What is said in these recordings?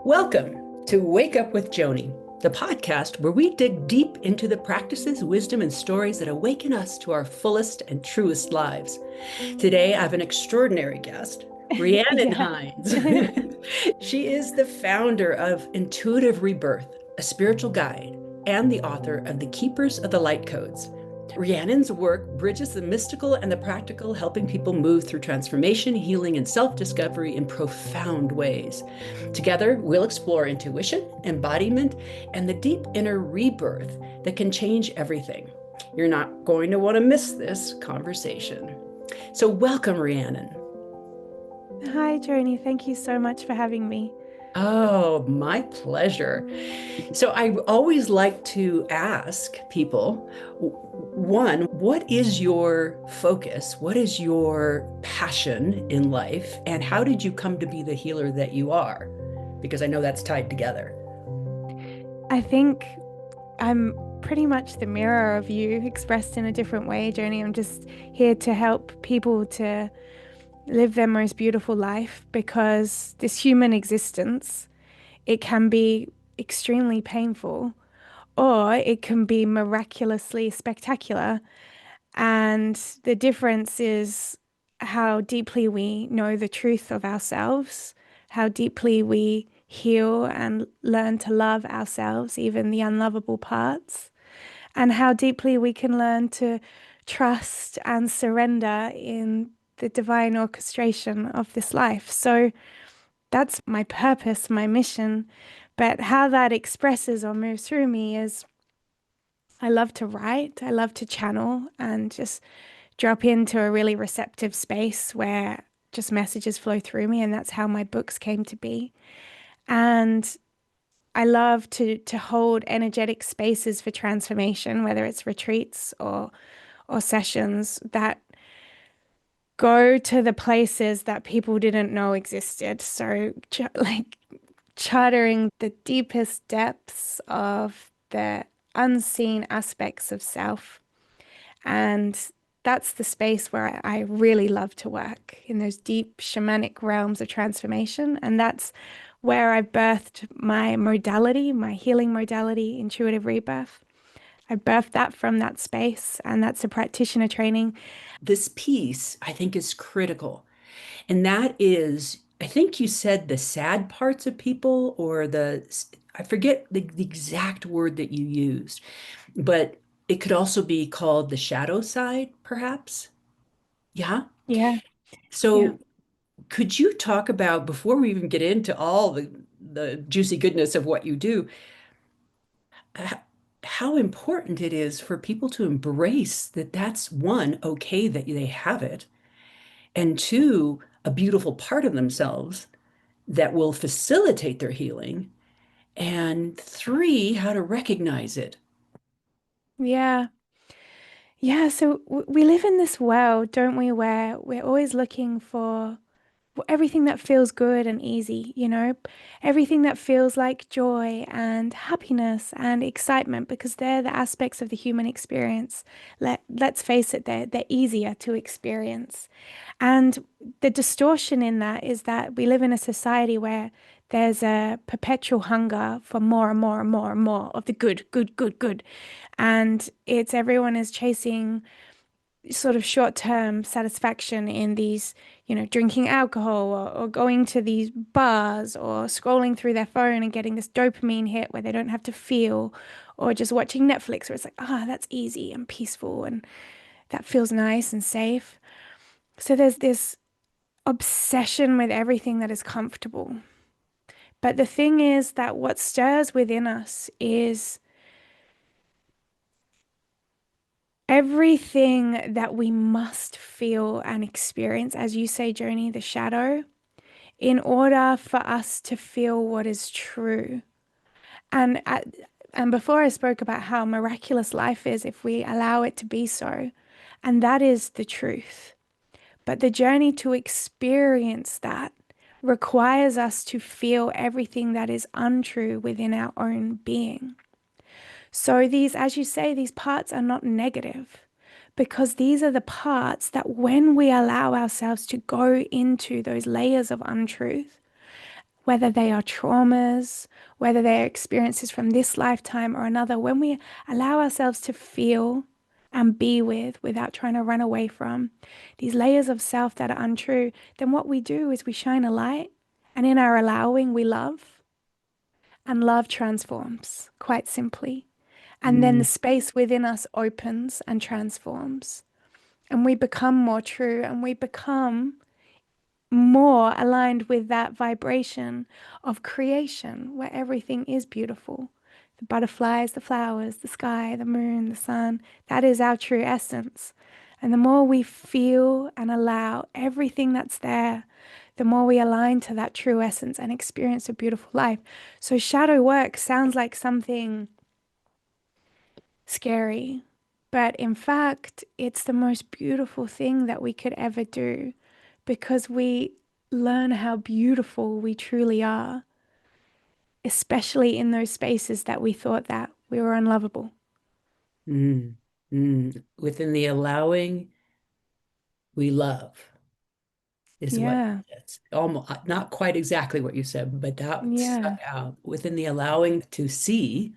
Welcome to Wake Up with Joni, the podcast where we dig deep into the practices, wisdom, and stories that awaken us to our fullest and truest lives. Today, I have an extraordinary guest, Rhiannon Heins. She is the founder of Intuitive Rebirth, a spiritual guide, and the author of The Keepers of the Light Codes. Rhiannon's work bridges the mystical and the practical, helping people move through transformation, healing, and self-discovery in profound ways. Together, we'll explore intuition, embodiment, and the deep inner rebirth that can change everything. You're not going to want to miss this conversation. So welcome, Rhiannon. Hi, Joni. Thank you so much for having me. Oh, my pleasure. So I always like to ask people, one, what is your focus? What is your passion in life? And how did you come to be the healer that you are? Because I know that's tied together. I think I'm pretty much the mirror of you expressed in a different way, Joni. I'm just here to help people to live their most beautiful life, because this human existence, it can be extremely painful, or it can be miraculously spectacular. And the difference is how deeply we know the truth of ourselves, how deeply we heal and learn to love ourselves, even the unlovable parts, and how deeply we can learn to trust and surrender in the divine orchestration of this life. So that's my purpose, my mission. But how that expresses or moves through me is I love to write, I love to channel and just drop into a really receptive space where just messages flow through me. And that's how my books came to be. And I love to hold energetic spaces for transformation, whether it's retreats or sessions that go to the places that people didn't know existed. So like chartering the deepest depths of the unseen aspects of self. And that's the space where I really love to work, in those deep shamanic realms of transformation. And that's where I birthed my modality, my healing modality, Intuitive Rebirth. I birthed that from that space, and that's a practitioner training. This piece, I think, is critical. And that is, I think you said the sad parts of people, or I forget the exact word that you used, but it could also be called the shadow side, perhaps. Yeah. Yeah, yeah. So could you talk about, before we even get into all the juicy goodness of what you do, h- how important it is for people to embrace that that's one, okay that they have it, and two, a beautiful part of themselves that will facilitate their healing, and three, how to recognize it. Yeah. Yeah, so we live in this world, don't we, where we're always looking for everything that feels good and easy, everything that feels like joy and happiness and excitement, because they're the aspects of the human experience. Let's face it, they're easier to experience. And the distortion in that is that we live in a society where there's a perpetual hunger for more and more and more and more of the good, good, good, good. And it's everyone is chasing sort of short-term satisfaction in these, drinking alcohol, or going to these bars, or scrolling through their phone and getting this dopamine hit where they don't have to feel, or just watching Netflix where it's like, that's easy and peaceful and that feels nice and safe. So there's this obsession with everything that is comfortable. But the thing is that what stirs within us is everything that we must feel and experience, as you say, Joni, the shadow, in order for us to feel what is true. And before I spoke about how miraculous life is if we allow it to be so, and that is the truth. But the journey to experience that requires us to feel everything that is untrue within our own being. So these, as you say, these parts are not negative, because these are the parts that when we allow ourselves to go into those layers of untruth, whether they are traumas, whether they are experiences from this lifetime or another, when we allow ourselves to feel and be with without trying to run away from these layers of self that are untrue, then what we do is we shine a light. And in our allowing, we love. And love transforms, quite simply. And then the Mm, space within us opens and transforms. And we become more true and we become more aligned with that vibration of creation where everything is beautiful. The butterflies, the flowers, the sky, the moon, the sun, that is our true essence. And the more we feel and allow everything that's there, the more we align to that true essence and experience a beautiful life. So, shadow work sounds like something scary, but in fact, it's the most beautiful thing that we could ever do because we learn how beautiful we truly are, especially in those spaces that we thought that we were unlovable. mm, Within the allowing, we love is what Yeah, it's almost not quite exactly what you said, but that stuck yeah, out. Within the allowing to see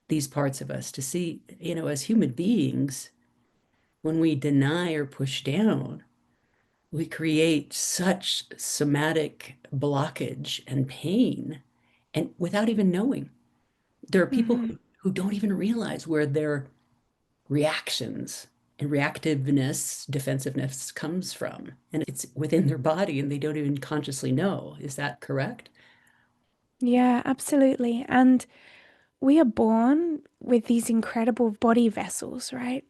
these parts of us, to see, as human beings, when we deny or push down, we create such somatic blockage and pain, and without even knowing. There are people hmm who don't even realize where their reactions and reactiveness, defensiveness comes from. And it's within their body and they don't even consciously know. Is that correct? yeah, absolutely. And we are born with these incredible body vessels, right?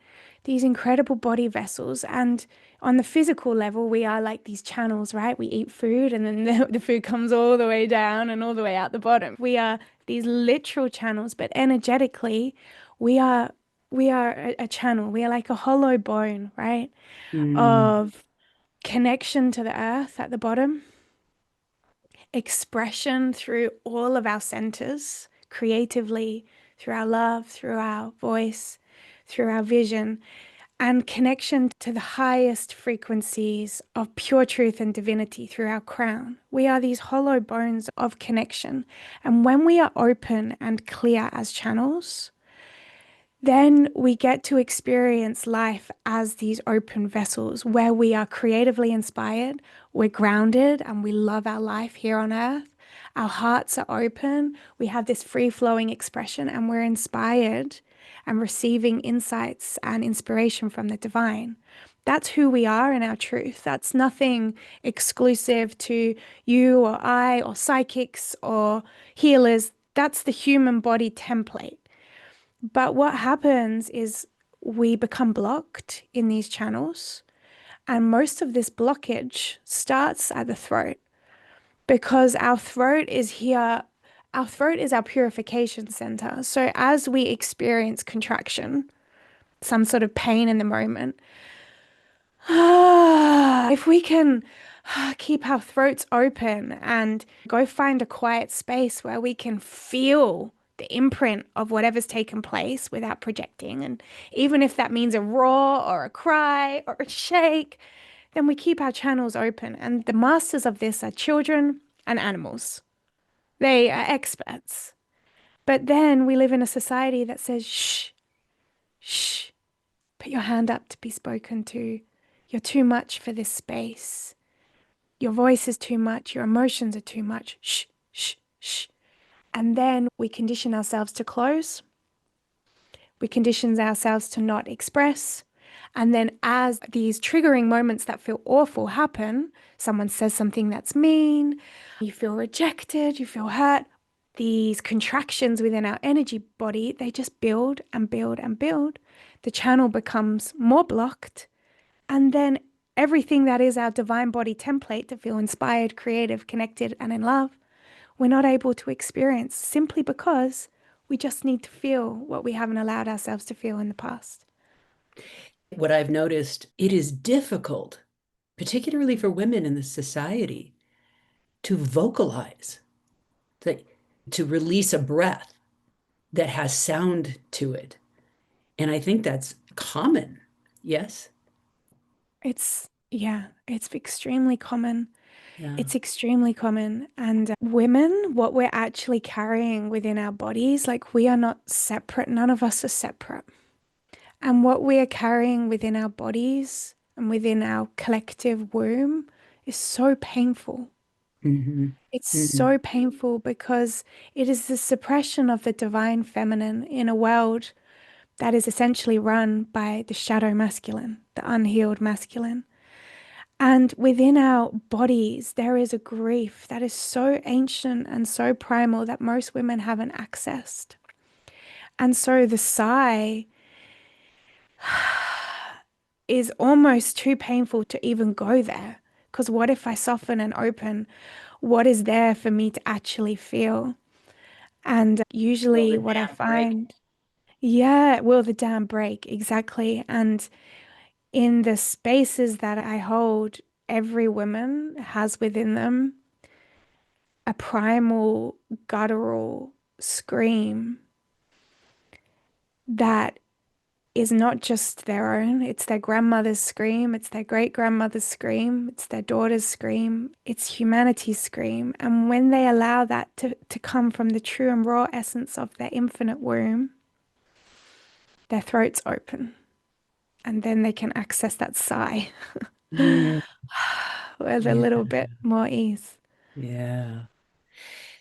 These incredible body vessels. And on the physical level, we are like these channels, right? We eat food and then the food comes all the way down and all the way out the bottom. We are these literal channels, but energetically, we are a channel. We are like a hollow bone, right? Mm, Of connection to the earth at the bottom, expression through all of our centers, creatively, through our love, through our voice, through our vision, and connection to the highest frequencies of pure truth and divinity through our crown. We are these hollow bones of connection. And when we are open and clear as channels, then we get to experience life as these open vessels where we are creatively inspired, we're grounded, and we love our life here on earth. Our hearts are open, we have this free flowing expression, and we're inspired and receiving insights and inspiration from the divine. That's who we are in our truth. That's nothing exclusive to you or I or psychics or healers. That's the human body template. But what happens is we become blocked in these channels, and most of this blockage starts at the throat because our throat is here. Our throat is our purification center. So as we experience contraction, some sort of pain in the moment, if we can keep our throats open and go find a quiet space where we can feel the imprint of whatever's taken place without projecting, and even if that means a roar or a cry or a shake, then we keep our channels open. And the masters of this are children and animals. They are experts. But then we live in a society that says, shh, shh, put your hand up to be spoken to. You're too much for this space. Your voice is too much. Your emotions are too much. Shh, shh, shh. And then we condition ourselves to close. We condition ourselves to not express. And then as these triggering moments that feel awful happen, someone says something that's mean, you feel rejected, you feel hurt. These contractions within our energy body, they just build and build and build. The channel becomes more blocked. And then everything that is our divine body template to feel inspired, creative, connected, and in love, we're not able to experience simply because we just need to feel what we haven't allowed ourselves to feel in the past. what I've noticed, it is difficult, particularly for women in this society, to vocalize, that, to release a breath that has sound to it. And I think that's common. Yes. Yeah, it's extremely common. Yeah. It's extremely common. And women, what we're actually carrying within our bodies, like we are not separate. None of us are separate. And what we are carrying within our bodies and within our collective womb is so painful. Hmm. It's Hmm. so painful because it is the suppression of the divine feminine in a world that is essentially run by the shadow masculine, the unhealed masculine. And within our bodies, there is a grief that is so ancient and so primal that most women haven't accessed. And so the sigh is almost too painful to even go there. Because what if I soften and open? What is there for me to actually feel? And Will usually, the what I dam break? find, yeah, will the dam break? Exactly. And in the spaces that I hold, every woman has within them a primal, guttural scream that is not just their own, it's their grandmother's scream, it's their great grandmother's scream, it's their daughter's scream, it's humanity's scream. And when they allow that to come from the true and raw essence of their infinite womb, their throats open and then they can access that sigh Mm, with a yeah. little bit more ease. Yeah.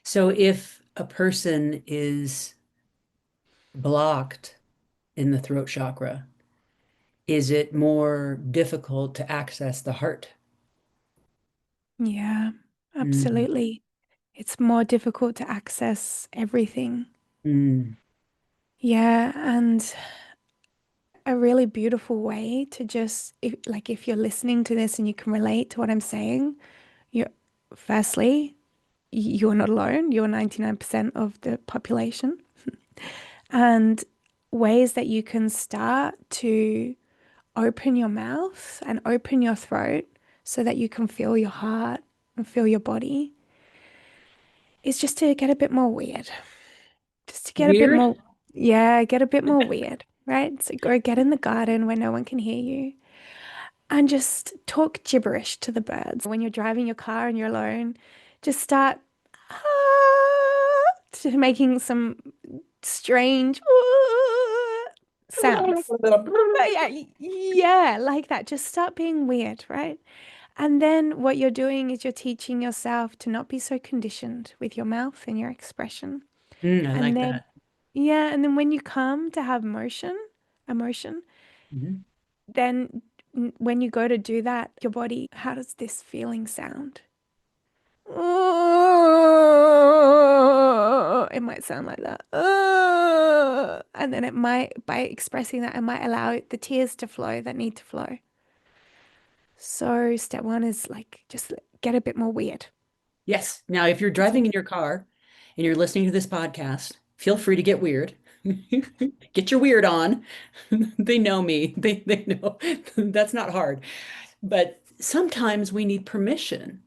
So if a person is blocked in the throat chakra, is it more difficult to access the heart? Yeah, Mm, absolutely. It's more difficult to access everything. mm, Yeah, and a really beautiful way to just if you're listening to this and you can relate to what I'm saying, you're firstly, you're not alone. You're 99% of the population. And ways that you can start to open your mouth and open your throat so that you can feel your heart and feel your body is just to get a bit more weird. Just to get a bit weird? more, yeah, get a bit more weird, right? So go get in the garden where no one can hear you and just talk gibberish to the birds. When you're driving your car and you're alone, just start to making some strange sounds. But yeah, yeah, like that. Just start being weird, right? And then what you're doing is you're teaching yourself to not be so conditioned with your mouth and your expression. I And like then, that. yeah, and then when you come to have emotion, Mhm. then when you go to do that, your body, how does this feeling sound? Oh, it might sound like that. Oh, and then it might, by expressing that, it might allow the tears to flow that need to flow. So step one is like just get a bit more weird. Yes. Now, if you're driving in your car and you're listening to this podcast, feel free to get weird. Get your weird on. They know me. They know that's not hard. But sometimes we need permission,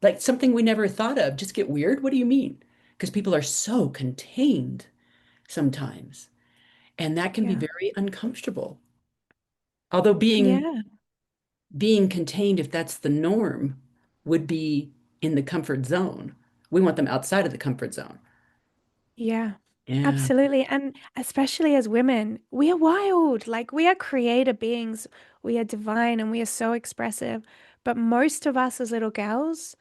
like something we never thought of. Just get weird. What do you mean? Because people are so contained sometimes, and that can be Yeah. very uncomfortable. Although Yeah. being contained, if that's the norm, would be in the comfort zone. We want them outside of the comfort zone. Yeah. Yeah. Absolutely. And especially as women, we are wild. Like we are creator beings. We are divine and we are so expressive. But most of us as little girls,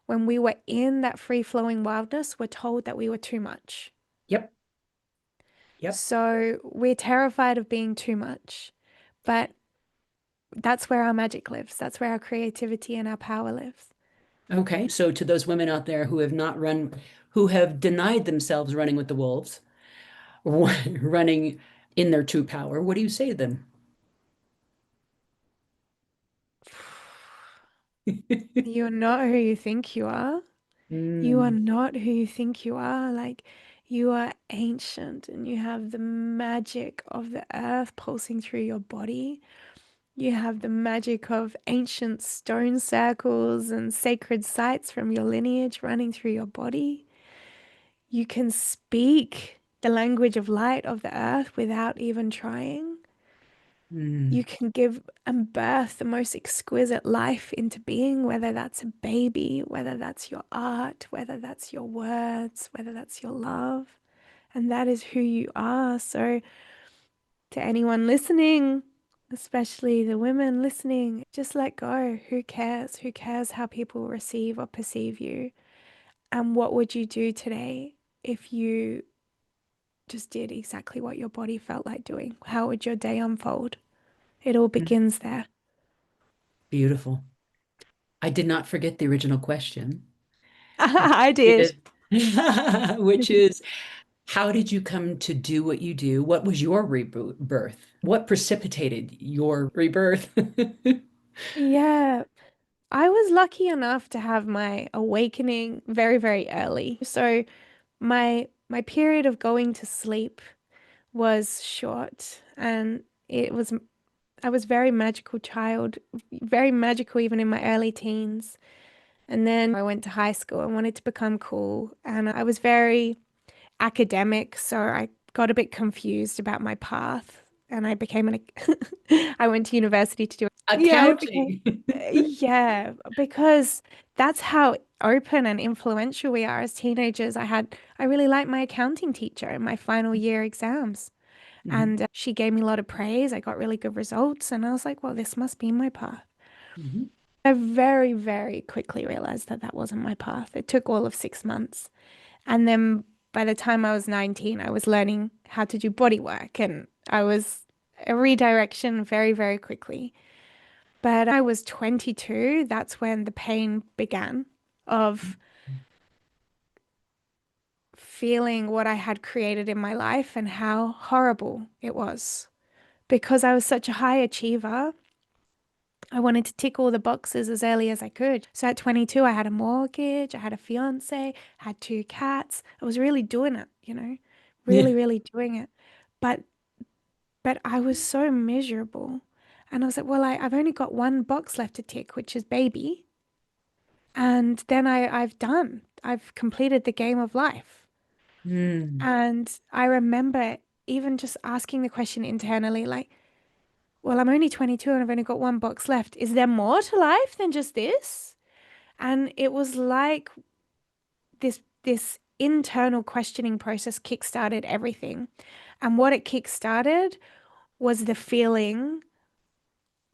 when we were in that free flowing wildness, were told that we were too much. Yep. Yep. So we're terrified of being too much. But that's where our magic lives. That's where our creativity and our power lives. Okay. So to those women out there who have not run, who have denied themselves running with the wolves, or running in their true power, what do you say to them? You are not who you think you are. You are Mm, not who you think you are. Like, you are ancient and you have the magic of the earth pulsing through your body. You have the magic of ancient stone circles and sacred sites from your lineage running through your body. You can speak the language of light of the earth without even trying. You Mm, can give and birth the most exquisite life into being, whether that's a baby, whether that's your art, whether that's your words, whether that's your love. And that is who you are. So, to anyone listening, especially the women listening, just let go. Who cares? Who cares how people receive or perceive you? And what would you do today if you just did exactly what your body felt like doing? How would your day unfold? It all mm, begins there. beautiful. I did not forget the original question, I which did. is, which is, how did you come to do what you do? What was your rebirth? What precipitated your rebirth? Yeah, I was lucky enough to have my awakening very, very early. So my period of going to sleep was short, and it was I was very magical child, very magical even in my early teens. And then I went to high school and wanted to become cool, and I was very academic, so I got a bit confused about my path, and I became an I went to university to do it. Yeah, I became Accounting. yeah, because that's how open and influential we are as teenagers. I really liked my accounting teacher in my final year exams. Mhm, And she gave me a lot of praise. I got really good results. And I was like, well, this must be my path. mhm, I very, very quickly realized that that wasn't my path. It took all of 6 months. And then by the time I was 19, I was learning how to do body work. And I was a redirection very, very quickly. But I was 22. That's when the pain began of feeling what I had created in my life and how horrible it was. Because I was such a high achiever, I wanted to tick all the boxes as early as I could. So at 22, I had a mortgage, I had a fiance, had two cats. I was really doing it, yeah. really, really doing it. But I was so miserable. And I was like, well, I've only got one box left to tick, which is baby. And then I've completed the game of life. Mm, And I remember even just asking the question internally, like, well, I'm only 22 and I've only got one box left. Is there more to life than just this? And it was like this internal questioning process kickstarted everything. And what it kickstarted was the feeling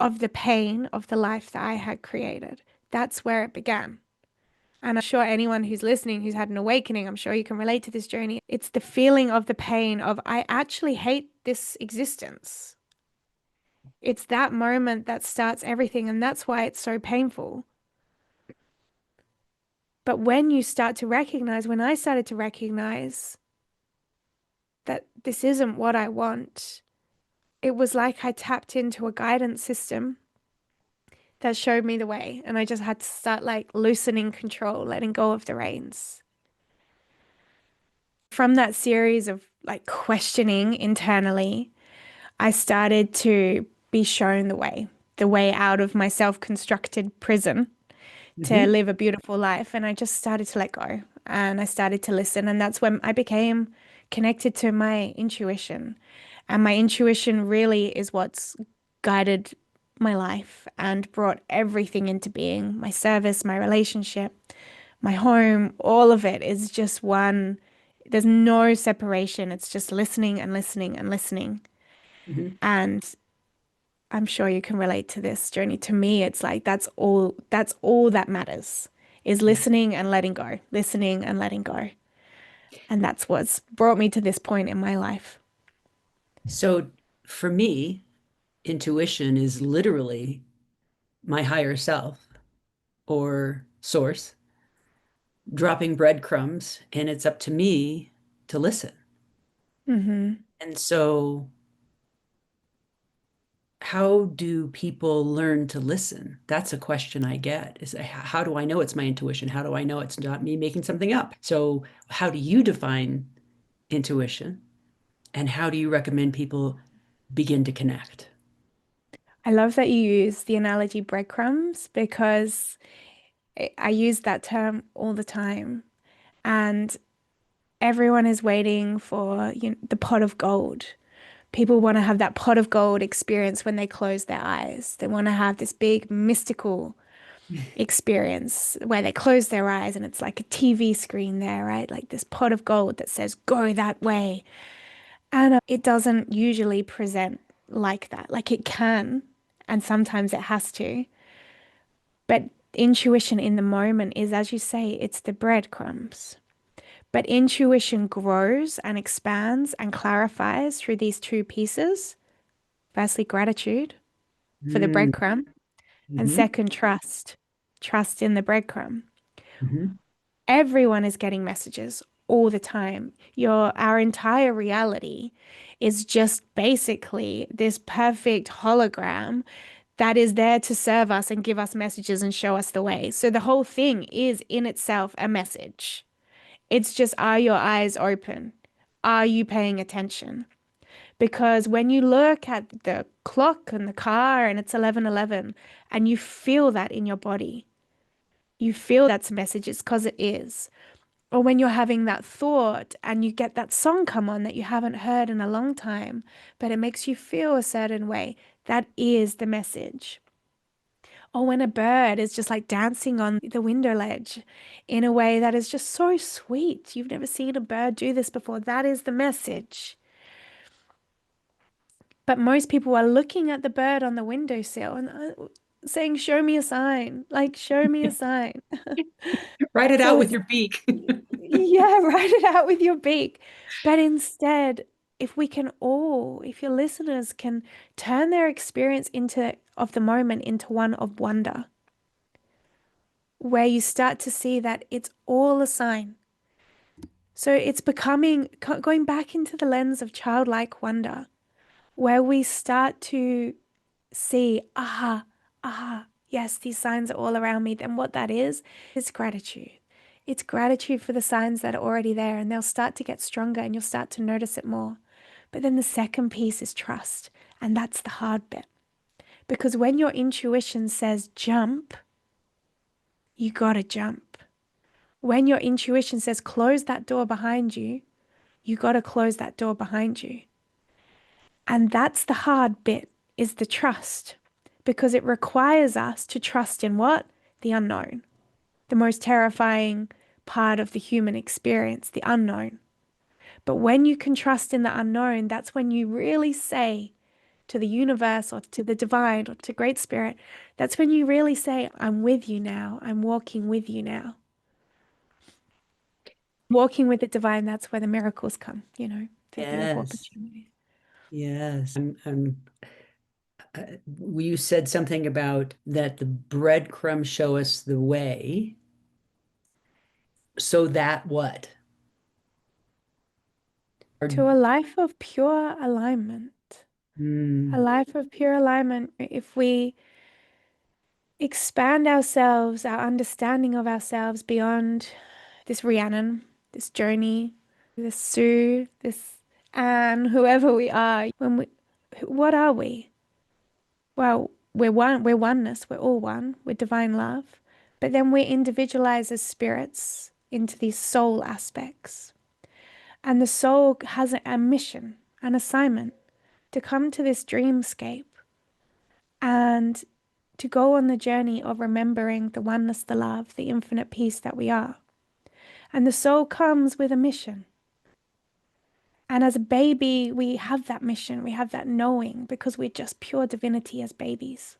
of the pain of the life that I had created. That's where it began. And I'm sure anyone who's listening who's had an awakening, I'm sure you can relate to this journey. It's the feeling of the pain of, I actually hate this existence. It's that moment that starts everything. And that's why it's so painful. But when you start to recognize, when I started to recognize that this isn't what I want, it was like I tapped into a guidance system that showed me the way. And I just had to start like loosening control, letting go of the reins. From that series of like questioning internally, I started to be shown the way out of my self-constructed prison to mhm, live a beautiful life. And I just started to let go and I started to listen. And that's when I became connected to my intuition. And my intuition really is what's guided my life and brought everything into being. My service, my relationship, my home, all of it is just one. There's no separation. It's just listening and listening and listening. mhm. And I'm sure you can relate to this journey. To me, it's like that's all that matters is Yeah. listening and letting go, listening and letting go. And that's what's brought me to this point in my life. So for me, intuition is literally my higher self or source dropping breadcrumbs, and it's up to me to listen. Hmm. And so, how do people learn to listen? That's a question I get is how do I know it's my intuition? How do I know it's not me making something up? So, how do you define intuition? And how do you recommend people begin to connect? I love that you use the analogy breadcrumbs because I use that term all the time. And everyone is waiting for, the pot of gold. People want to have that pot of gold experience when they close their eyes. They want to have this big mystical experience where they close their eyes and it's like a TV screen there, right? Like this pot of gold that says, go that way. And it doesn't usually present like that. Like it can, and sometimes it has to. But intuition in the moment is, as you say, it's the breadcrumbs. But intuition grows and expands and clarifies through these two pieces. Firstly, gratitude for the Mm, breadcrumb, and mhm, second, trust. Trust in the breadcrumb. mhm. Everyone is getting messages all the time. Our entire reality is just basically this perfect hologram that is there to serve us and give us messages and show us the way. So the whole thing is in itself a message. It's just, are your eyes open? Are you paying attention? Because when you look at the clock and the car and it's 11:11 and you feel that in your body, you feel that's a message, it's because it is. Or when you're having that thought and you get that song come on that you haven't heard in a long time, but it makes you feel a certain way, that is the message. Or when a bird is just like dancing on the window ledge in a way that is just so sweet. You've never seen a bird do this before. That is the message. But most people are looking at the bird on the windowsill and saying, show me a sign, like, show me a sign. Write it So out with it's, your beak. yeah, write it out with your beak. But instead, if we can all, if your listeners can turn their experience of the moment into one of wonder, where you start to see that it's all a sign. So it's going back into the lens of childlike wonder, where we start to see, yes, these signs are all around me. Then what that is gratitude. It's gratitude for the signs that are already there, and they'll start to get stronger and you'll start to notice it more. But then the second piece is trust, and that's the hard bit. Because when your intuition says jump, you gotta jump. When your intuition says close that door behind you gotta close that door behind you. And that's the hard bit, is the trust, because it requires us to trust in what? The unknown, the most terrifying part of the human experience, the unknown. But when you can trust in the unknown, that's when you really say to the universe or to the divine or to Great Spirit, that's when you really say, I'm with you now. I'm walking with you now. Walking with the divine, that's where the miracles come, the beautiful Yes, opportunities. yes. You said something about that the breadcrumbs show us the way. So that what? Or, To a life of pure alignment. A mm, life of pure alignment. If we expand ourselves, our understanding of ourselves beyond this Rhiannon, this Joni, this Sue, this Anne, whoever we are, what are we? Well, we're one, we're oneness, we're all one, we're divine love. But then we're individualized as spirits into these soul aspects. And the soul has a mission, an assignment to come to this dreamscape and to go on the journey of remembering the oneness, the love, the infinite peace that we are. And the soul comes with a mission. And as a baby, we have that mission, we have that knowing because we're just pure divinity as babies.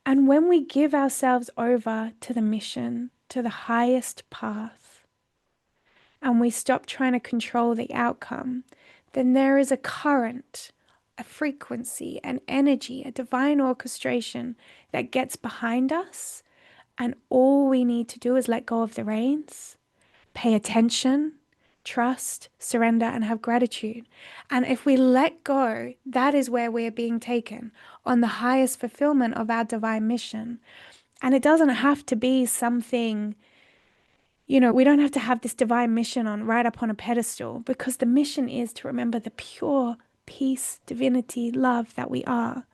And when we give ourselves over to the mission, to the highest path, and we stop trying to control the outcome, then there is a current, a frequency, an energy, a divine orchestration that gets behind us. And all we need to do is let go of the reins, pay attention, trust, surrender, and have gratitude. And if we let go, that is where we're being taken on the highest fulfillment of our divine mission. And it doesn't have to be something, we don't have to have this divine mission on right up on a pedestal, because the mission is to remember the pure peace, divinity, love that we are.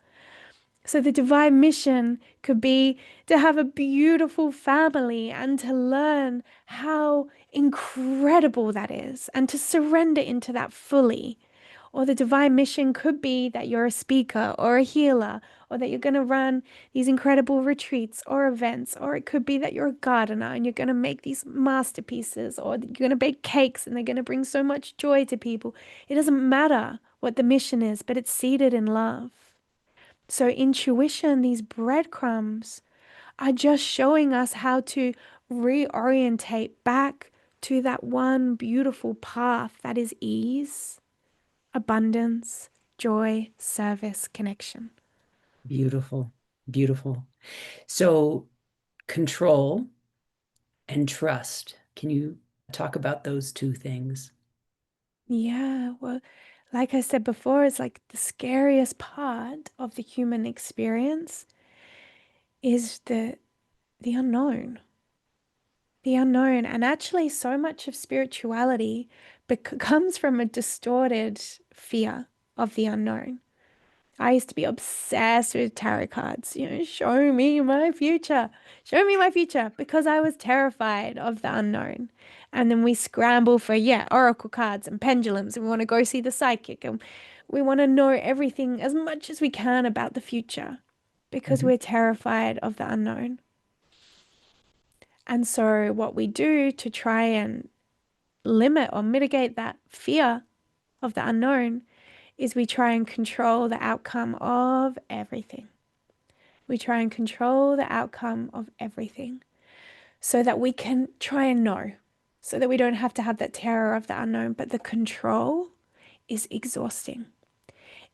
So the divine mission could be to have a beautiful family and to learn how incredible that is and to surrender into that fully. Or the divine mission could be that you're a speaker or a healer, or that you're going to run these incredible retreats or events. Or it could be that you're a gardener and you're going to make these masterpieces, or you're going to bake cakes and they're going to bring so much joy to people. It doesn't matter what the mission is, but it's seated in love. So intuition, these breadcrumbs, are just showing us how to reorientate back to that one beautiful path that is ease, abundance, joy, service, connection. Beautiful, beautiful. So, control and trust. Can you talk about those two things? Yeah, well, like I said before, it's like the scariest part of the human experience is the unknown. The unknown. And actually, so much of spirituality comes from a distorted fear of the unknown. I used to be obsessed with tarot cards, show me my future, show me my future, because I was terrified of the unknown. And then we scramble for, yeah, oracle cards and pendulums, and we want to go see the psychic, and we want to know everything as much as we can about the future because Mhm. we're terrified of the unknown. And so, what we do to try and limit or mitigate that fear of the unknown is we try and control the outcome of everything. We try and control the outcome of everything so that we can try and know, so that we don't have to have that terror of the unknown. But the control is exhausting.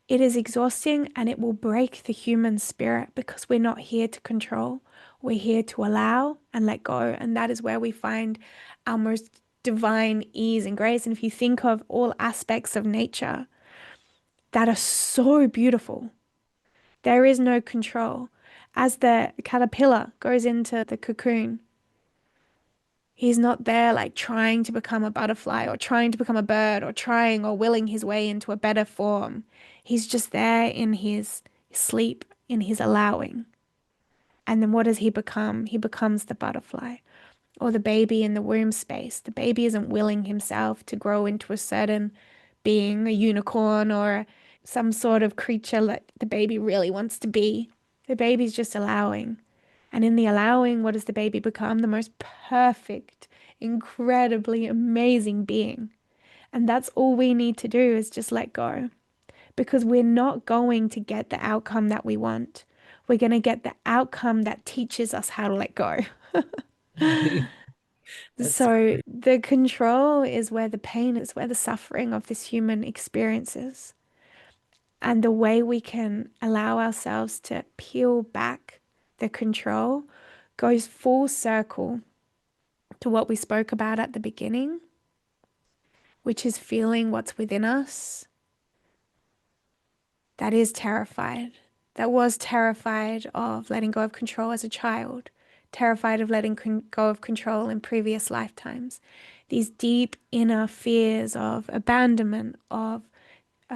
It is exhausting and it will break the human spirit because we're not here to control. We're here to allow and let go. And that is where we find our most divine ease and grace. And if you think of all aspects of nature that are so beautiful, there is no control. As the caterpillar goes into the cocoon, he's not there like trying to become a butterfly or trying to become a bird or trying or willing his way into a better form. He's just there in his sleep, in his allowing. And then what does he become? He becomes the butterfly or the baby in the womb space. The baby isn't willing himself to grow into a certain being, a unicorn or some sort of creature that the baby really wants to be. The baby's just allowing. And in the allowing, what does the baby become? The most perfect, incredibly amazing being. And that's all we need to do is just let go because we're not going to get the outcome that we want. We're going to get the outcome that teaches us how to let go. That's so So great. the control is where the pain is, where the suffering of this human experience is. And the way we can allow ourselves to peel back the control goes full circle to what we spoke about at the beginning, which is feeling what's within us that is terrified, that was terrified of letting go of control as a child, terrified of letting go of control in previous lifetimes. These deep inner fears of abandonment, of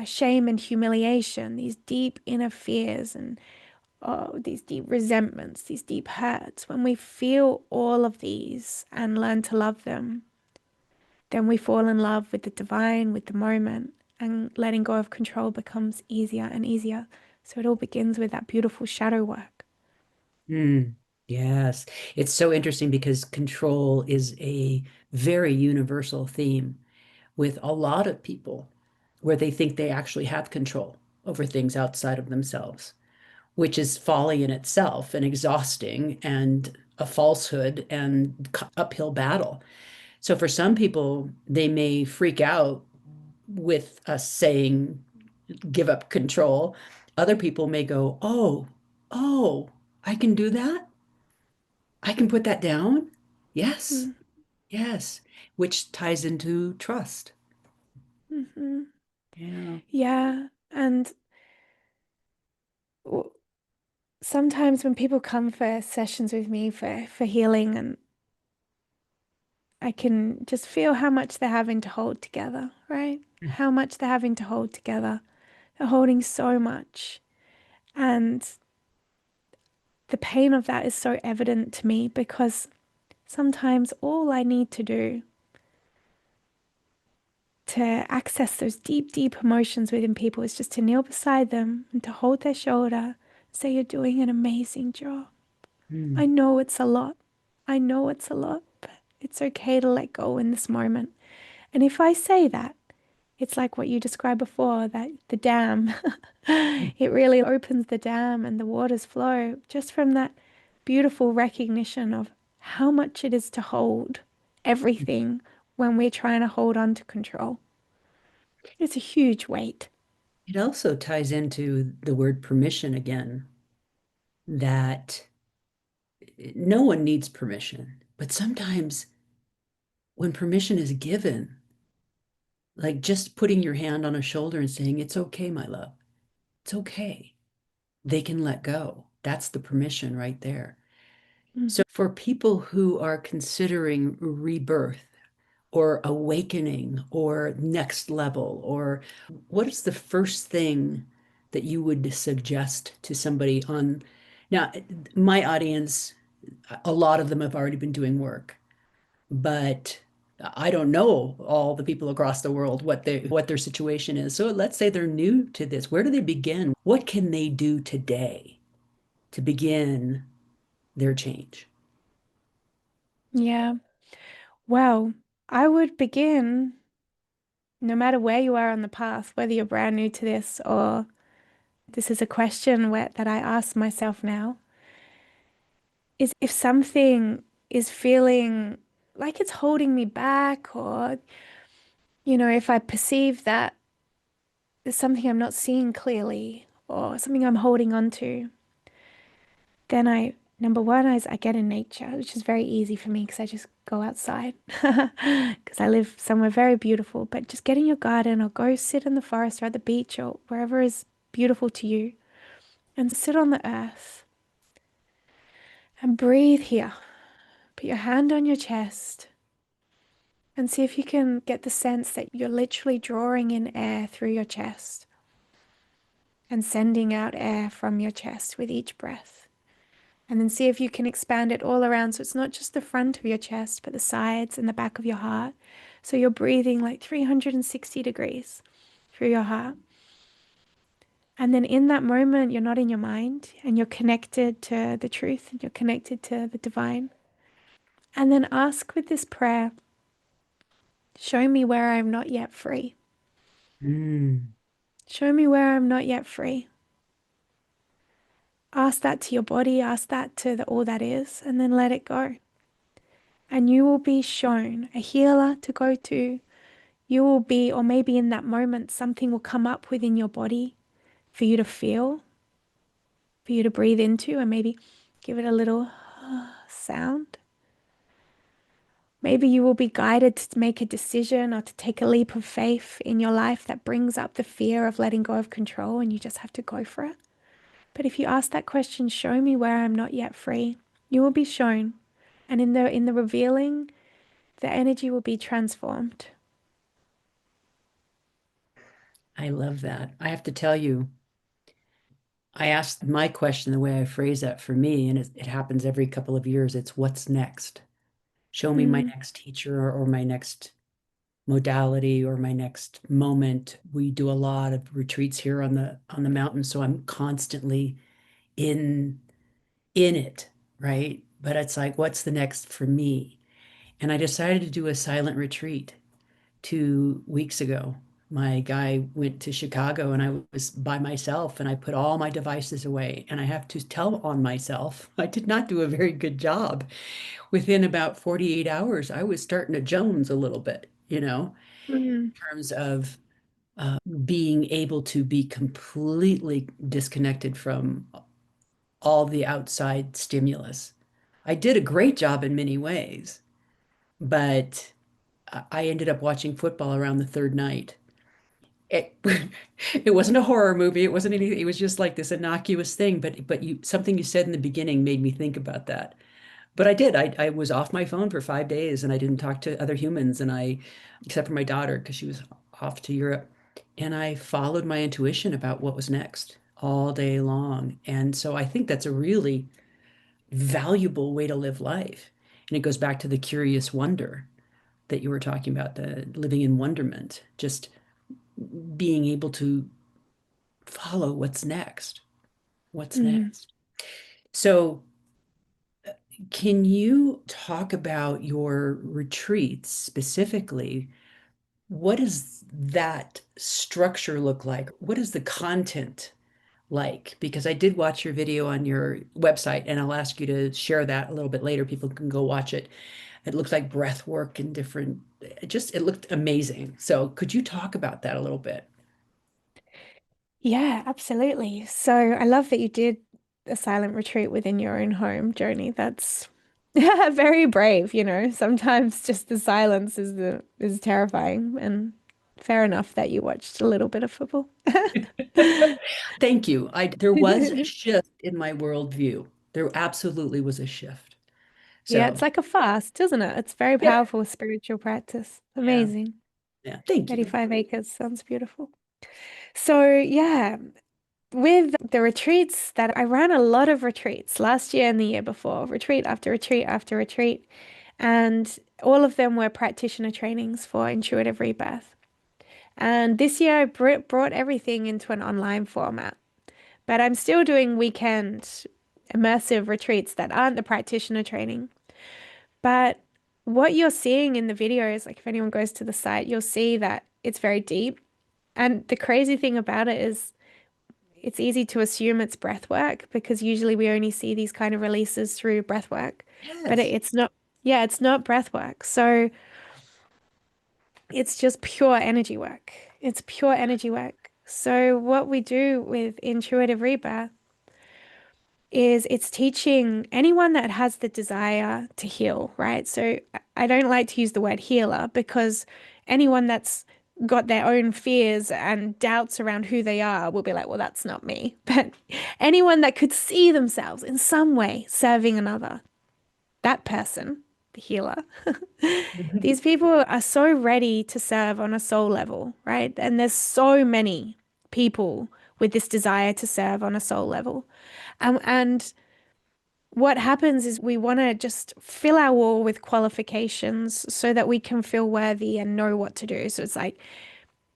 shame and humiliation, these deep inner fears and these deep resentments, these deep hurts. When we feel all of these and learn to love them, then we fall in love with the divine, with the moment, and letting go of control becomes easier and easier. So it all begins with that beautiful shadow work. Mm, yes. It's so interesting because control is a very universal theme with a lot of people where they think they actually have control over things outside of themselves, which is folly in itself and exhausting and a falsehood and uphill battle. So for some people, they may freak out with us saying, give up control. Other people may go, oh, I can do that. I can put that down. Yes, Mm-hmm. yes, which ties into trust. Mm-hmm. Yeah. Yeah. And sometimes when people come for sessions with me for healing, and I can just feel how much they're having to hold together, right? How much they're having to hold together. They're holding so much. And the pain of that is so evident to me because sometimes all I need to do to access those deep, deep emotions within people is just to kneel beside them and to hold their shoulder, say, "You're doing an amazing job. I Mm. know it's a lot. I know it's a lot, but it's okay to let go in this moment." And if I say that, it's like what you described before, that the dam, it really opens the dam and the waters flow just from that beautiful recognition of how much it is to hold everything when we're trying to hold on to control. It's a huge weight. It also ties into the word permission again, that no one needs permission, but sometimes when permission is given, like just putting your hand on a shoulder and saying, "It's okay, my love, it's okay," they can let go. That's the permission right there. Mm. So, for people who are considering rebirth or awakening or next level, or what is the first thing that you would suggest to somebody on now, my audience, a lot of them have already been doing work, but I don't know all the people across the world what their situation is. So let's say they're new to this. Where do they begin? What can they do today to begin their change? Yeah. Well, I would begin no matter where you are on the path, whether you're brand new to this or this is a question that I ask myself now, is if something is feeling like it's holding me back, or, if I perceive that there's something I'm not seeing clearly or something I'm holding on to, then number one is I get in nature, which is very easy for me because I just go outside because I live somewhere very beautiful. But just get in your garden or go sit in the forest or at the beach or wherever is beautiful to you and sit on the earth and breathe here. Put your hand on your chest and see if you can get the sense that you're literally drawing in air through your chest and sending out air from your chest with each breath. And then see if you can expand it all around. So it's not just the front of your chest, but the sides and the back of your heart. So you're breathing like 360 degrees through your heart. And then in that moment, you're not in your mind and you're connected to the truth and you're connected to the divine. And then ask with this prayer, show me where I'm not yet free. Mm. Show me where I'm not yet free. Ask that to your body, ask that to all that is, and then let it go. And you will be shown a healer to go to. You will be, or maybe in that moment, something will come up within your body for you to feel, for you to breathe into, and maybe give it a little sound. Maybe you will be guided to make a decision or to take a leap of faith in your life that brings up the fear of letting go of control, and you just have to go for it. But if you ask that question, show me where I'm not yet free, you will be shown. And in the revealing, the energy will be transformed. I love that. I have to tell you, I asked my question the way I phrase that for me, and it happens every couple of years. It's what's next? Show me my Mm, next teacher or my next modality or my next moment. We do a lot of retreats here on the mountain, so I'm constantly in in it, right? But it's like, what's the next for me? And I decided to do a silent retreat 2 weeks ago. My guy went to Chicago and I was by myself and I put all my devices away. And I have to tell on myself, I did not do a very good job. Within about 48 hours, I was starting to Jones a little bit, mm, in terms of being able to be completely disconnected from all the outside stimulus. I did a great job in many ways, but I ended up watching football around the third night. It it wasn't a horror movie. It wasn't anything. It was just like this innocuous thing. But something you said in the beginning made me think about that. But I did. I was off my phone for 5 days and I didn't talk to other humans except for my daughter because she was off to Europe. And I followed my intuition about what was next all day long. And so I think that's a really valuable way to live life. And it goes back to the curious wonder. that you were talking about, the living in wonderment, just being able to follow what's next. What's Mm. next? So, can you talk about your retreats specifically? What does that structure look like? What is the content like? Because I did watch your video on your website, and I'll ask you to share that a little bit later. People can go watch it. It looks like breath work and different, it looked amazing. So could you talk about that a little bit? Yeah, absolutely. So I love that you did a silent retreat within your own home, Joni. That's very brave, you know. Sometimes just the silence is terrifying, and fair enough that you watched a little bit of football. Thank you. There was a shift in my worldview. There absolutely was a shift. Yeah, So it's like a fast, isn't it? It's very yeah, powerful spiritual practice. yeah, Amazing. yeah. Thank you. 35 acres sounds beautiful. So, yeah, with the retreats that I ran a lot of retreats last year and the year before, retreat after retreat after retreat, and all of them were practitioner trainings for Intuitive Rebirth. And this year I brought everything into an online format, but I'm still doing weekend immersive retreats that aren't the practitioner training. But what you're seeing in the videos, like if anyone goes to the site, you'll see that it's very deep. And the crazy thing about it is it's easy to assume it's breath work because usually we only see these kind of releases through breath work, but Yes. it's not, yeah, it's not breath work. So it's just pure energy work. It's pure energy work. So what we do with Intuitive Rebirth is it's teaching anyone that has the desire to heal, right? So I don't like to use the word healer because anyone that's got their own fears and doubts around who they are will be like, well, that's not me. But anyone that could see themselves in some way serving another, that person, the healer, these people are so ready to serve on a soul level, right? And there's so many people with this desire to serve on a soul level. And what happens is we want to just fill our wall with qualifications so that we can feel worthy and know what to do. So it's like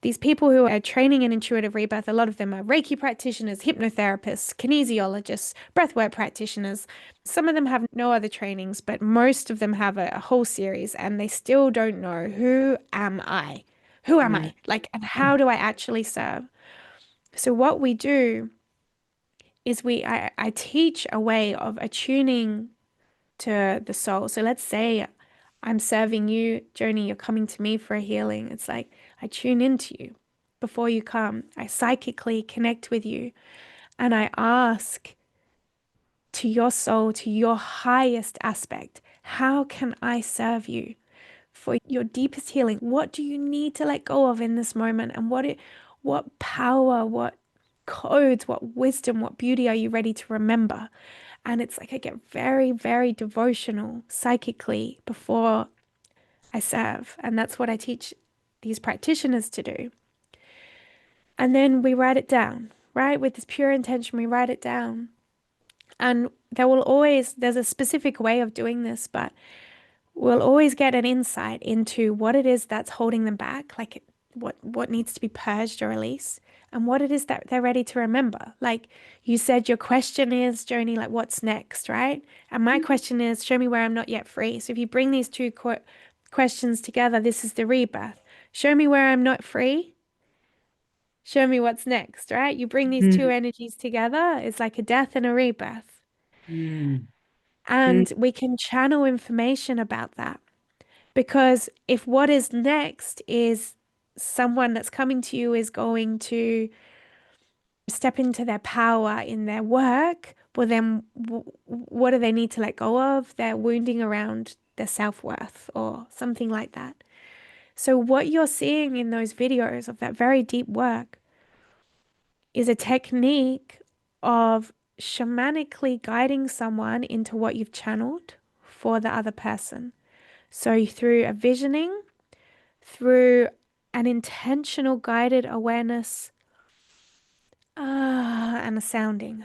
these people who are training in intuitive rebirth, a lot of them are Reiki practitioners, hypnotherapists, kinesiologists, breathwork practitioners. Some of them have no other trainings, but most of them have a whole series and they still don't know who am I? Who am Mm, I? Like, and how do I actually serve? So what we do is I teach a way of attuning to the soul. So let's say I'm serving you, Joni, you're coming to me for a healing. It's like I tune into you before you come. I psychically connect with you and I ask to your soul, to your highest aspect, how can I serve you for your deepest healing? What do you need to let go of in this moment? And what power, what codes, what wisdom, what beauty are you ready to remember? And it's like I get very, very devotional psychically before I serve. And that's what I teach these practitioners to do. And then we write it down, right? With this pure intention, we write it down. And there's a specific way of doing this, but we'll always get an insight into what it is that's holding them back, like what needs to be purged or released, and what it is that they're ready to remember. Like you said, your question is, Joni, like what's next, right? And my question is, show me where I'm not yet free. So if you bring these two questions together, this is the rebirth. Show me where I'm not free. Show me what's next, right? You bring these two mm, energies together, it's like a death and a rebirth. mm, mm, And we can channel information about that. Because if what is next is someone that's coming to you is going to step into their power in their work, well, then what do they need to let go of? They're wounding around their self-worth or something like that. So what you're seeing in those videos of that very deep work is a technique of shamanically guiding someone into what you've channeled for the other person. So through a visioning, through an intentional guided awareness, and a sounding.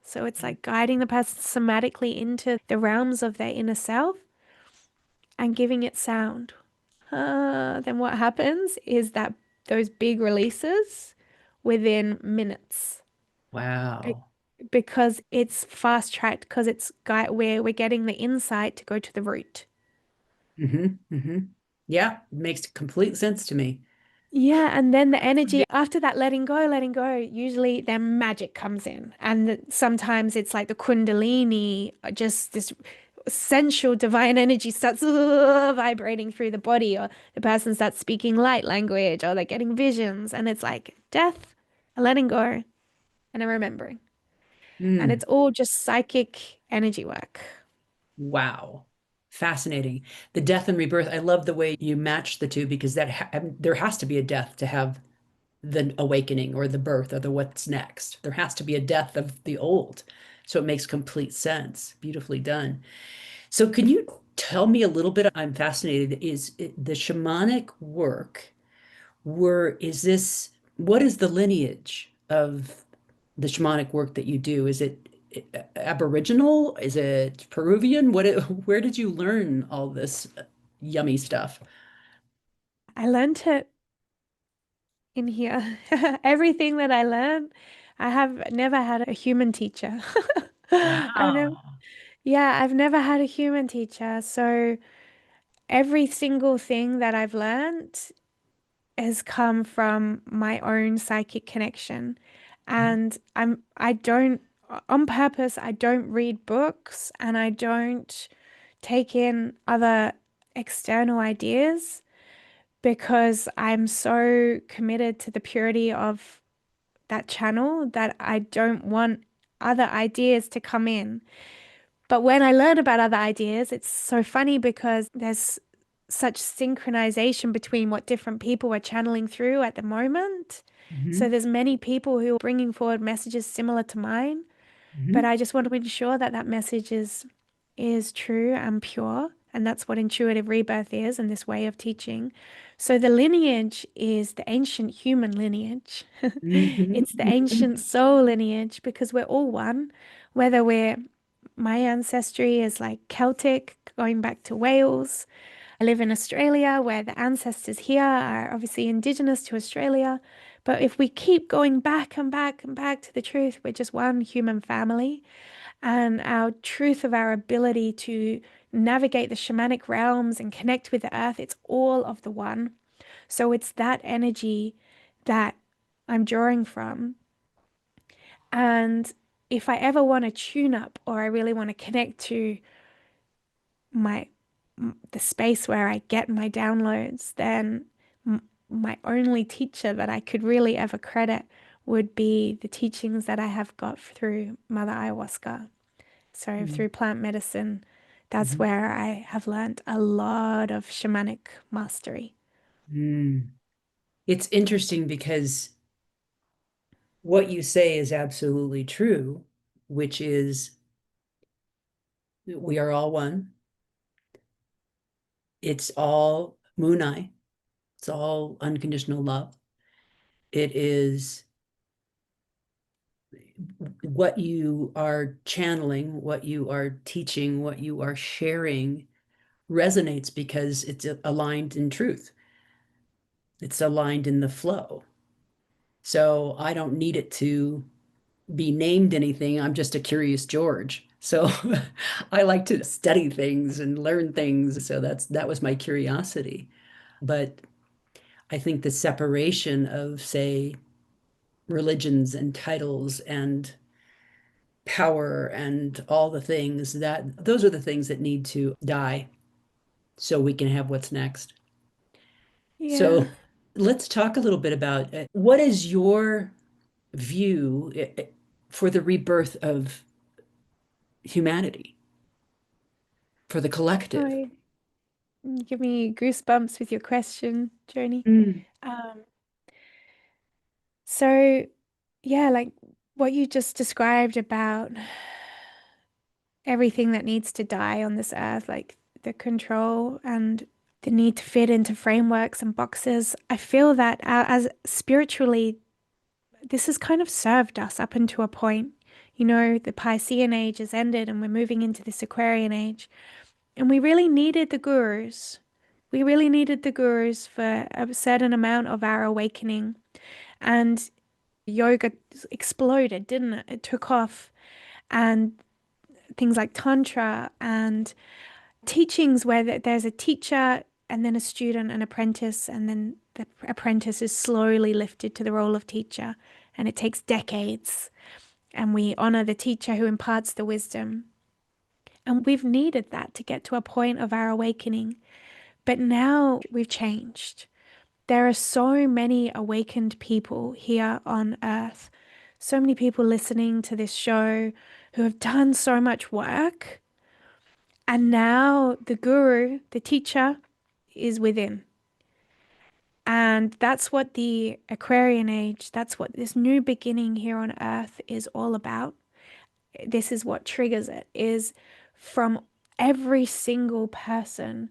So it's like guiding the person somatically into the realms of their inner self. and giving it sound. Then what happens is that those big releases within minutes be Wow. because it's fast tracked because it's where we're getting the insight to go to the root. Hmm. Yeah, it makes complete sense to me. Yeah, and then the energy after that letting go, usually then magic comes in. And sometimes it's like the Kundalini, just this sensual divine energy starts vibrating through the body, or the person starts speaking light language, or they're getting visions. And it's like death, a letting go, and a remembering. And Mm, it's all just psychic energy work. wow. Fascinating. The death and rebirth. I love the way you match the two because there has to be a death to have the awakening or the birth or the what's next. There has to be a death of the old. So it makes complete sense. Beautifully done. So can you tell me a little bit? I'm fascinated. The shamanic work, is this, what is the lineage of the shamanic work that you do? Is it Aboriginal? Is it Peruvian? Where did you learn all this yummy stuff? I learned it in here. Everything that I learned, I have never had a human teacher. I've never, Wow. yeah, I've never had a human teacher. So every single thing that I've learned has come from my own psychic connection. And I don't, on purpose, I don't read books and I don't take in other external ideas because I'm so committed to the purity of that channel that I don't want other ideas to come in. But when I learn about other ideas, it's so funny because there's such synchronization between what different people are channeling through at the moment. So Hmm. there's many people who are bringing forward messages similar to mine, but Hmm. I just want to ensure that that message is true and pure, and that's what intuitive rebirth is and this way of teaching. So the lineage is the ancient human lineage. It's the ancient Hmm. soul lineage because we're all one, whether we're my ancestry is like Celtic, going back to Wales. I live in Australia where the ancestors here are obviously indigenous to Australia. But if we keep going back and back and back to the truth, we're just one human family. And our truth of our ability to navigate the shamanic realms and connect with the earth, it's all of the one. So it's that energy that I'm drawing from. And if I ever want to tune up or I really want to connect to my the space where I get my downloads, then my only teacher that I could really ever credit would be the teachings that I have got through Mother Ayahuasca. So through plant medicine, that's Hmm. where I have learned a lot of shamanic mastery. Mm. It's interesting because what you say is absolutely true, which is we are all one. It's all Munai. It's all unconditional love. It is what you are channeling, what you are teaching, what you are sharing resonates because it's aligned in truth. It's aligned in the flow. So I don't need it to be named anything. I'm just a curious George. So I like to study things and learn things. So that was my curiosity. But I think the separation of, say, religions and titles and power and all the things that those are the things that need to die so we can have what's next. Yeah. So let's talk a little bit about what is your view for the rebirth of humanity, for the collective? Oh, you give me goosebumps with your question, Joni. Mm. Um, so yeah, like what you just described about everything that needs to die on this earth, like the control and the need to fit into frameworks and boxes. I feel that as spiritually, this has kind of served us up until a point. You know, the Piscean age has ended and we're moving into this Aquarian age. And we really needed the gurus. We really needed the gurus for a certain amount of our awakening. And yoga exploded, didn't it? It took off. And things like Tantra and teachings where there's a teacher and then a student, an apprentice, and then the apprentice is slowly lifted to the role of teacher. And it takes decades. And we honor the teacher who imparts the wisdom. And we've needed that to get to a point of our awakening. But now we've changed. There are so many awakened people here on earth, so many people listening to this show who have done so much work. And now the guru, the teacher, is within. And that's what the Aquarian age, that's what this new beginning here on earth is all about. This is what triggers it, is from every single person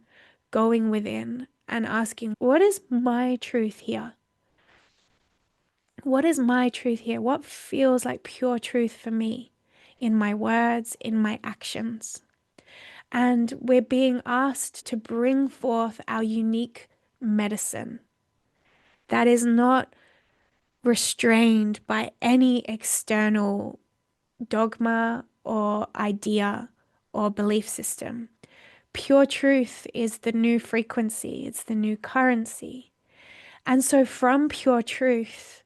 going within and asking, what is my truth here? What is my truth here? What feels like pure truth for me in my words, in my actions? And we're being asked to bring forth our unique medicine that is not restrained by any external dogma or idea or belief system. Pure truth is the new frequency, it's the new currency. And so, from pure truth,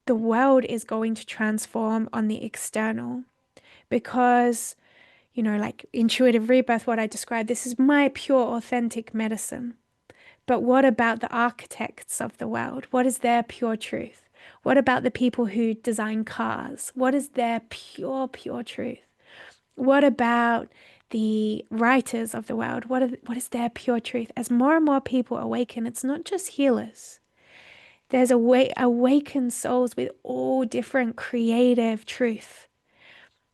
the world is going to transform on the external because, like intuitive rebirth, what I described, this is my pure, authentic medicine. But what about the architects of the world? What is their pure truth? What about the people who design cars? What is their pure, pure truth? What about the writers of the world? What is their pure truth? As more and more people awaken, it's not just healers. There's awakened souls with all different creative truth.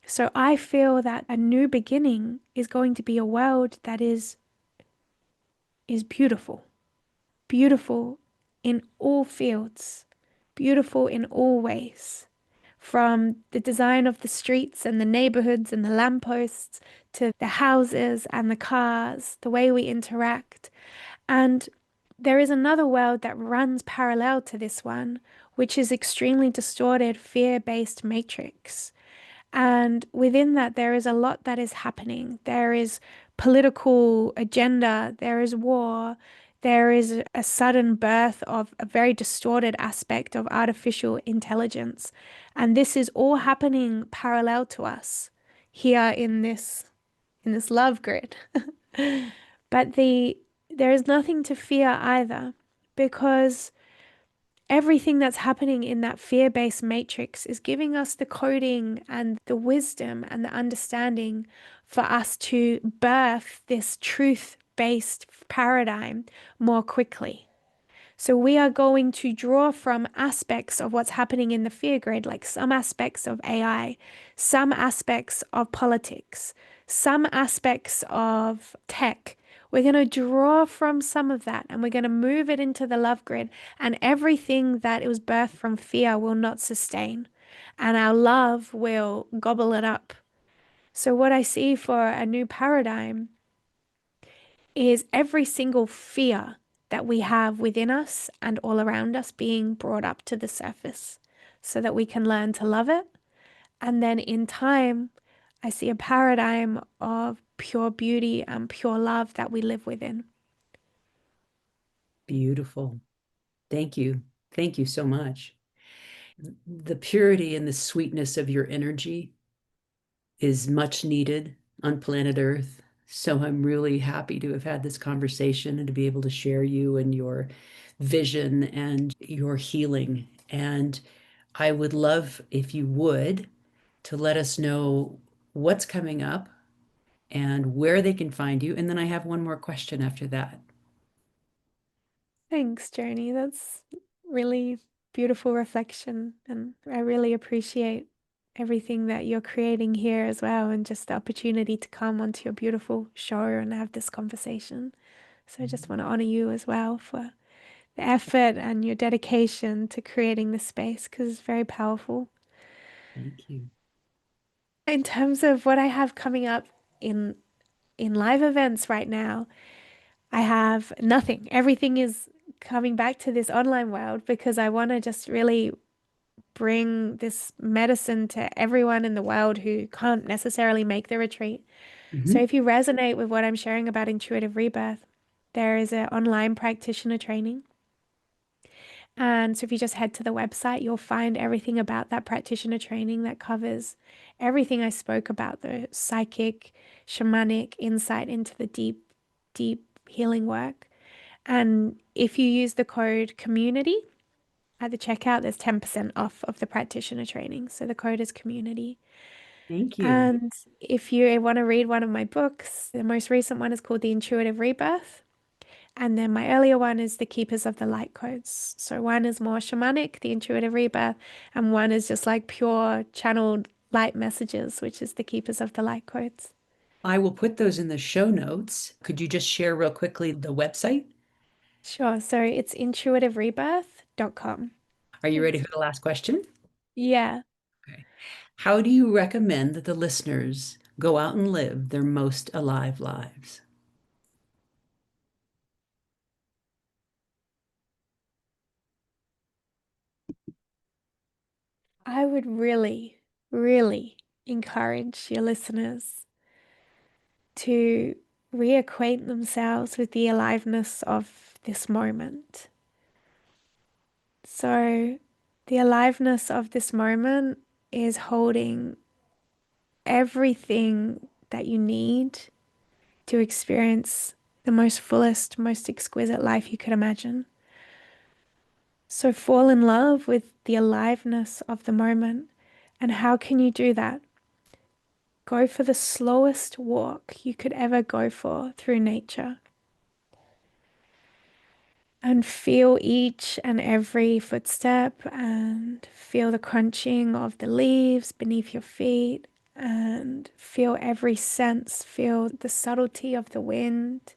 So I feel that a new beginning is going to be a world that is beautiful. Beautiful in all fields, beautiful in all ways, from the design of the streets and the neighborhoods and the lampposts to the houses and the cars, the way we interact. And there is another world that runs parallel to this one, which is extremely distorted, fear-based matrix. And within that, there is a lot that is happening. There is political agenda, there is war, there is a sudden birth of a very distorted aspect of artificial intelligence. And this is all happening parallel to us here in this love grid. But there is nothing to fear either, because everything that's happening in that fear-based matrix is giving us the coding and the wisdom and the understanding for us to birth this truth-based paradigm more quickly. So we are going to draw from aspects of what's happening in the fear grid, like some aspects of AI, some aspects of politics, some aspects of tech. We're going to draw from some of that and we're going to move it into the love grid, and everything that it was birthed from fear will not sustain, and our love will gobble it up. So what I see for a new paradigm is every single fear that we have within us and all around us being brought up to the surface so that we can learn to love it. And then in time, I see a paradigm of pure beauty and pure love that we live within. Beautiful. Thank you. Thank you so much. The purity and the sweetness of your energy is much needed on planet Earth. So I'm really happy to have had this conversation and to be able to share you and your vision and your healing. And I would love, if you would, to let us know what's coming up and where they can find you. And then I have one more question after that. Thanks, Joni. That's really beautiful reflection, and I really appreciate everything that you're creating here as well, and just the opportunity to come onto your beautiful show and have this conversation. So I just want to honor you as well for the effort and your dedication to creating this space, because it's very powerful. Thank you. In terms of what I have coming up in in live events right now. I have nothing. Everything is coming back to this online world because I want to just really bring this medicine to everyone in the world who can't necessarily make the retreat. So Mhm. if you resonate with what I'm sharing about intuitive rebirth, there is an online practitioner training. And so if you just head to the website, you'll find everything about that practitioner training that covers everything I spoke about, the psychic, shamanic insight into the deep, deep healing work. And if you use the code community at the checkout, there's 10% off of the practitioner training. So the code is community. Thank you. And if you want to read one of my books, the most recent one is called The Intuitive Rebirth. And then my earlier one is The Keepers of the Light Codes. So one is more shamanic, The Intuitive Rebirth, and one is just like pure channeled light messages, which is The Keepers of the Light Codes. I will put those in the show notes. Could you just share real quickly the website? Sure. So it's intuitiverebirth.com. Are you ready It's, for the last question? yeah, Okay. How do you recommend that the listeners go out and live their most alive lives? I would really, really encourage your listeners to reacquaint themselves with the aliveness of this moment. So, the aliveness of this moment is holding everything that you need to experience the most fullest, most exquisite life you could imagine. So, fall in love with the aliveness of the moment. And how can you do that? Go for the slowest walk you could ever go for through nature. And feel each and every footstep and feel the crunching of the leaves beneath your feet and feel every sense. Feel the subtlety of the wind.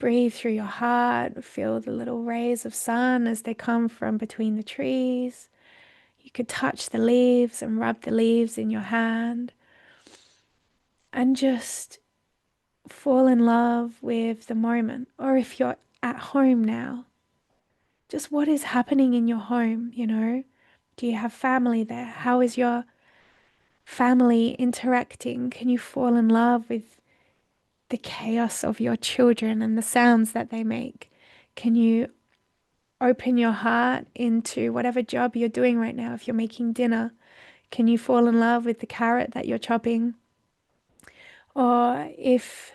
Breathe through your heart. Feel the little rays of sun as they come from between the trees. You could touch the leaves and rub the leaves in your hand and just fall in love with the moment. Or if you're at home now, just what is happening in your home, you know? Do you have family there? How is your family interacting? Can you fall in love with the chaos of your children and the sounds that they make? Can you open your heart into whatever job you're doing right now? If you're making dinner, can you fall in love with the carrot that you're chopping? Or if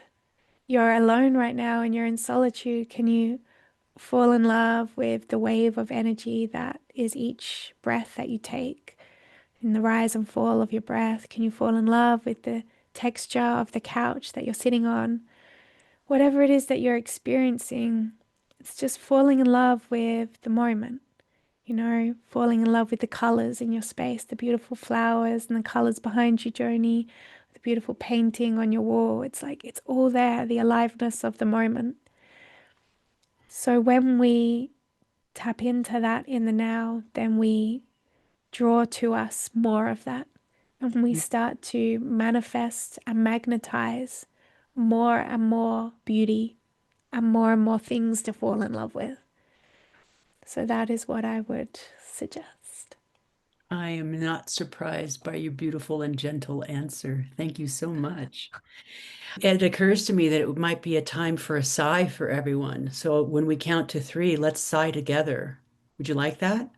you're alone right now and you're in solitude, can you fall in love with the wave of energy that is each breath that you take, in the rise and fall of your breath? Can you fall in love with the texture of the couch that you're sitting on? Whatever it is that you're experiencing, it's just falling in love with the moment, you know, falling in love with the colors in your space, the beautiful flowers and the colors behind you, Joni, the beautiful painting on your wall. It's like it's all there, the aliveness of the moment. So when we tap into that in the now, then we draw to us more of that. And we start to manifest and magnetize more and more beauty and more things to fall in love with. So that is what I would suggest. I am not surprised by your beautiful and gentle answer. Thank you so much. It occurs to me that it might be a time for a sigh for everyone. So when we count to three, let's sigh together. Would you like that?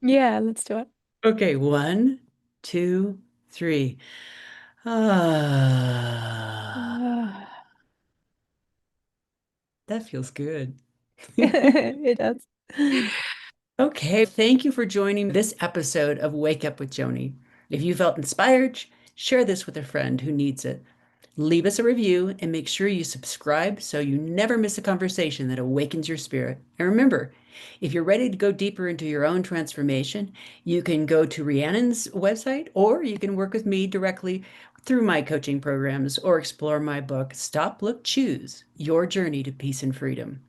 Yeah, let's do it. Okay, one, two, three. Ah, that feels good. It does. Okay, thank you for joining this episode of Wake Up with Joni. If you felt inspired, share this with a friend who needs it. Leave us a review and make sure you subscribe so you never miss a conversation that awakens your spirit. And remember, if you're ready to go deeper into your own transformation, you can go to Rhiannon's website or you can work with me directly through my coaching programs or explore my book, Stop, Look, Choose Your Journey to Peace and Freedom.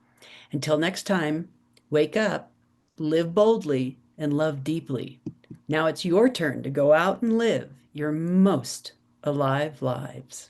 Until next time, wake up, live boldly, and love deeply. Now it's your turn to go out and live your most alive lives.